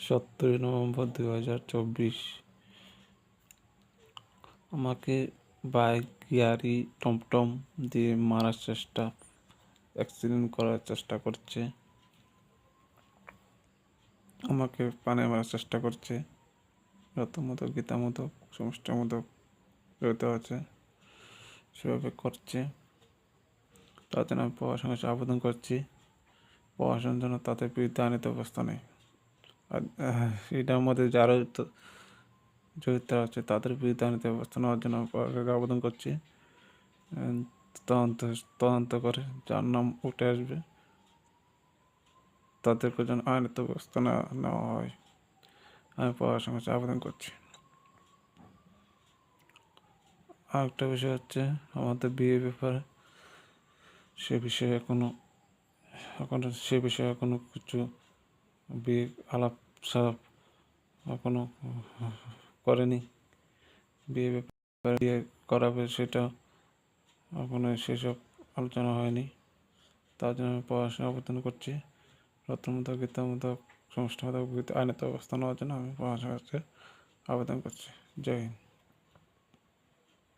17 November 2024। আমাকে bike, গাড়ি, টমটম দিয়ে মারার চেষ্টা, অ্যাক্সিডেন্ট করার চেষ্টা করছে। আমাকে পানে মারার চেষ্টা করছে। রতমূলক, গীতামূলক, সমষ্টিমূলক যেহেতু আছে সেভাবে করছে। তার জন্য আমি প্রশাসনের কাছে আবেদন করছি, প্রশাসনের জন্য তাদের বিরুদ্ধে আইনত ব্যবস্থা নেই। আর এটার মধ্যে যারা জড়িত আছে তাদের বিরুদ্ধে আইনত ব্যবস্থা নেওয়ার জন্য আমি প্রশাসনকে আবেদন করছি। তদন্ত করে যার নাম উঠে আসবে তাদেরকে যেন আইনত ব্যবস্থা নেওয়া হয়, আমি প্রশাসনের কাছে আবেদন করছি। আরেকটা বিষয় হচ্ছে আমাদের বিয়ে ব্যাপারে, সে বিষয়ে এখনো কিছু বিয়ে আলাপ সালাপ এখনো করেনি। বিয়ে ব্যাপারে বিয়ে করাবে সেটা এখনো সেসব আলোচনা হয়নি। তার জন্য আমি পড়াশোনা আবেদন করছি। রতমূলক, গীতামূলক, সমষ্টিমূলক আইনত ব্যবস্থা নেওয়ার জন্য আমি পড়াশোনার কাছে আবেদন করছি। জয় হিন্দ।